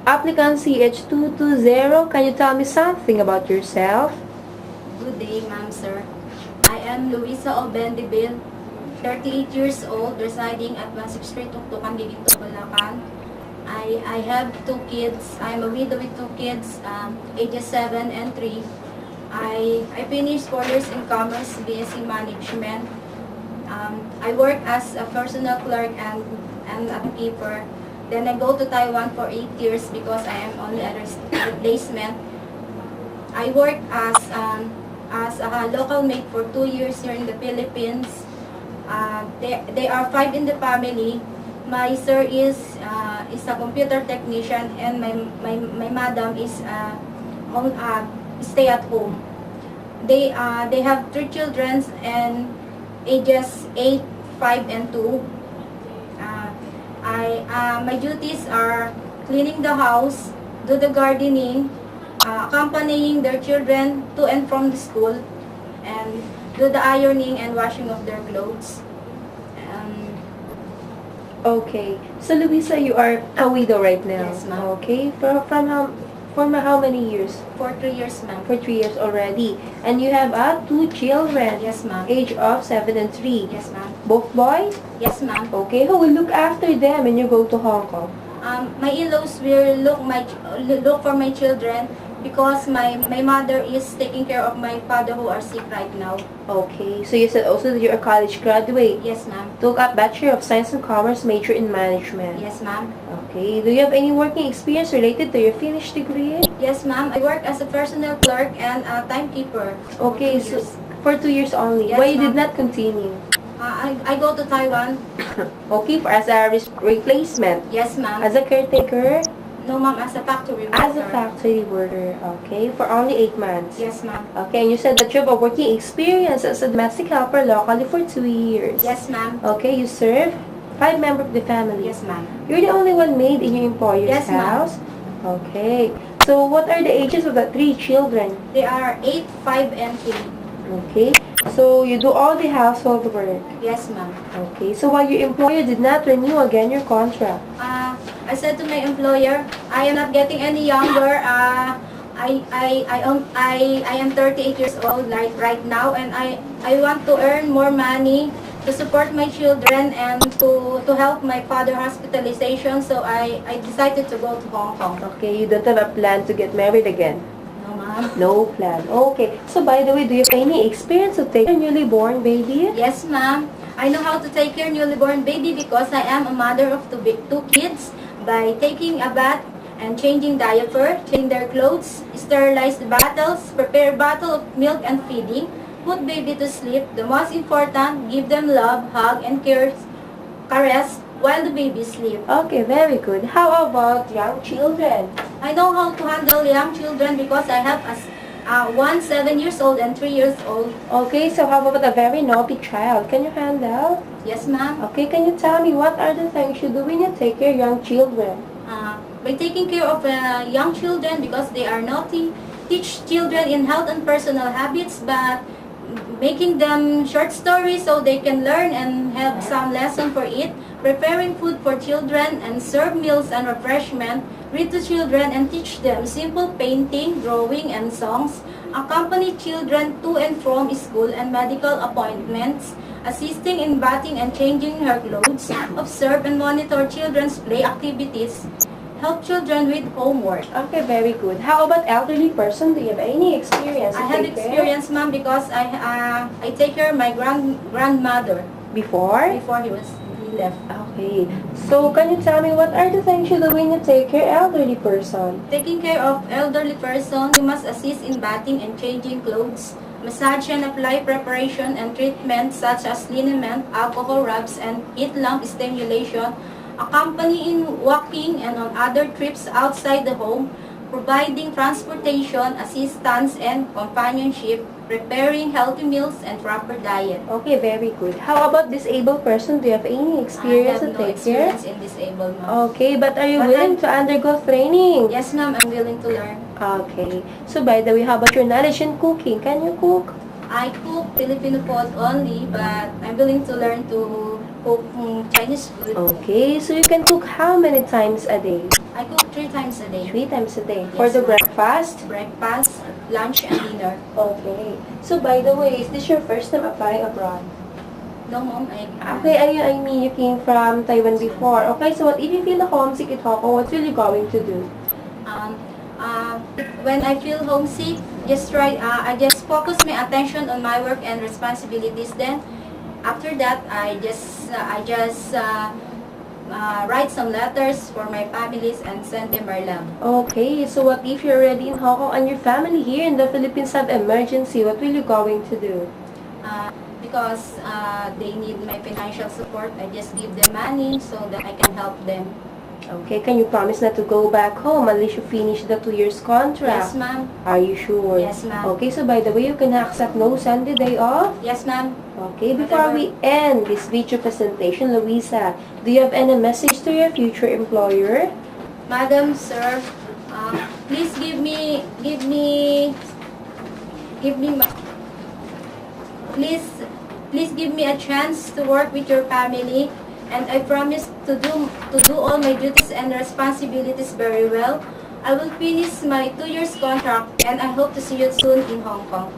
Applicant CH220, can you tell me something about yourself? Good day, ma'am, sir. I am Luisa Obendibil, 38 years old, residing at 163 Tuktukan, Giginto, Bulacan. I have 2 kids. I'm a widow with 2 kids, ages 7 and 3. I finished 4 years in Commerce, BSc Management. I work as a personal clerk and a keeper. Then I go to Taiwan for 8 years because I am only a replacement. I work as a local maid for 2 years here in the Philippines. They are 5 in the family. My sir is a computer technician, and my madam is stay at home. They have 3 children and ages 8, 5, and 2. My duties are cleaning the house, do the gardening, accompanying their children to and from the school, and do the ironing and washing of their clothes. Okay. So, Luisa, you are a widow right now? Yes, ma'am. Okay. For how many years? For 3 years, ma'am. For 3 years already. And you have 2 children? Yes, ma'am. Age of 7 and 3? Yes, ma'am. Both boys? Yes, ma'am. Okay. Who will look after them when you go to Hong Kong? My in-laws will look for my children because my mother is taking care of my father who are sick right now. Okay. So you said also that you're a college graduate. Yes, ma'am. Took up Bachelor of Science and Commerce, major in Management. Yes, ma'am. Okay. Do you have any working experience related to your finished degree? Yes, ma'am. I work as a personal clerk and a timekeeper. Okay. So for 2 years only. Yes, Why you did ma'am. not continue? I go to Taiwan. Okay. As a replacement. Yes, ma'am. As a caretaker? No, ma'am. As a factory worker. As a factory worker. Okay. For only 8 months. Yes, ma'am. Okay. And you said that you have a working experience as a domestic helper locally for 2 years. Yes, ma'am. Okay. You serve 5 members of the family. Yes, ma'am. You're the only one maid in your employer's Yes, ma'am. house? Okay. So, what are the ages of the 3 children? They are 8, 5, and 3. Okay. So, you do all the household work. Yes, ma'am. Okay. So, while your employer did not renew again your contract? I said to my employer, I am not getting any younger. I am 38 years old right now, and I want to earn more money to support my children and to help my father hospitalization. So I decided to go to Hong Kong. Okay. You don't have a plan to get married again? No, ma'am. No plan. Okay. So, by the way, do you have any experience to take a newly born baby? Yes, ma'am. I know how to take care of newly born baby because I am a mother of 2 kids by taking a bath and changing diaper, changing their clothes, sterilize the bottles, prepare bottle of milk and feeding, put baby to sleep. The most important, give them love, hug, and caress while the baby sleep. Okay, very good. How about young children? I know how to handle young children because I have one 7 years old and 3 years old. Okay, so how about a very naughty child? Can you handle? Yes, ma'am. Okay, can you tell me what are the things you do when you take care of young children? By taking care of young children because they are naughty, teach children in health and personal habits, but making them short stories so they can learn and have some lesson for it, preparing food for children and serve meals and refreshment, read to children and teach them simple painting, drawing, and songs, accompany children to and from school and medical appointments, assisting in bathing and changing her clothes, observe and monitor children's play activities, help children with homework. Okay, very good. How about elderly person? Do you have any experience? I have experience, ma'am, because I take care of my grandmother Before? he left. Okay. So, can you tell me what are the things you do when you take care of elderly person? Taking care of elderly person, you must assist in bathing and changing clothes, massage and apply preparation and treatment such as liniment, alcohol rubs, and heat lamp stimulation, accompany in walking and on other trips outside the home, providing transportation, assistance, and companionship, preparing healthy meals and proper diet. Okay, very good. How about disabled person? Do you have any experience I to have no take care? experience in disabled, ma'am. Okay, but are you But willing to undergo training? Yes, ma'am, I'm willing to learn. Okay. So, by the way, how about your knowledge in cooking? Can you cook? I cook Filipino food only, but I'm willing to learn to cook Chinese food. Okay, so you can cook how many times a day? I cook 3 times a day. 3 times a day. Yes, For the ma'am. breakfast? Breakfast, lunch, and dinner. Okay. So by the way, is this your first time applying abroad? No, mom. Okay, I mean you came from Taiwan before. Okay, so what if you feel homesick at Hong Kong, what will you going to do? When I feel homesick, I just focus my attention on my work and responsibilities. Then, after that, I just write some letters for my families and send them our love. Okay, so what if you're already in Hong Kong and your family here in the Philippines have emergency? What will you going to do? Because they need my financial support, I just give them money so that I can help them. Okay, can you promise not to go back home unless you finish the 2 years contract? Yes, ma'am. Are you sure? Yes, ma'am. Okay, so by the way, you can accept no Sunday day off? Yes, ma'am. Okay, before we end this video presentation, Louisa, do you have any message to your future employer? Madam, sir, please please give me a chance to work with your family, and I promise to do all my duties and responsibilities very well. I will finish my 2 years contract, and I hope to see you soon in Hong Kong.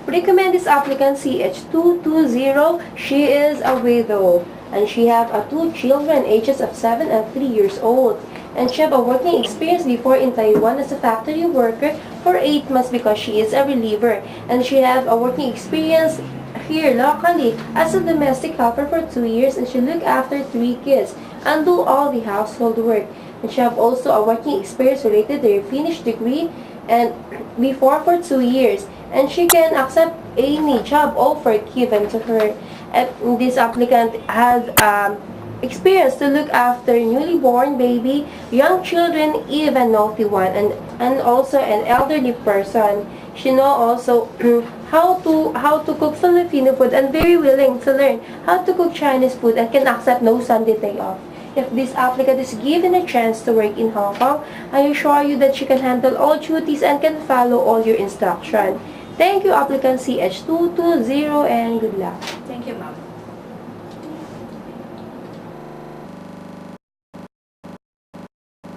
Recommend this applicant CH220. She is a widow and she have 2 children ages of 7 and 3 years old. And she have a working experience before in Taiwan as a factory worker for 8 months because she is a reliever. And she have a working experience here locally as a domestic helper for 2 years, and she look after 3 kids and do all the household work. And she have also a working experience related to her Finnish degree and before for 2 years. And she can accept any job offer given to her. And this applicant has experience to look after newly born baby, young children, even naughty one, and also an elderly person. She know also how to cook Filipino food and very willing to learn how to cook Chinese food and can accept no Sunday day off. If this applicant is given a chance to work in Hong Kong, I assure you that she can handle all duties and can follow all your instructions. Thank you, applicant CH220, and good luck. Thank you, ma'am.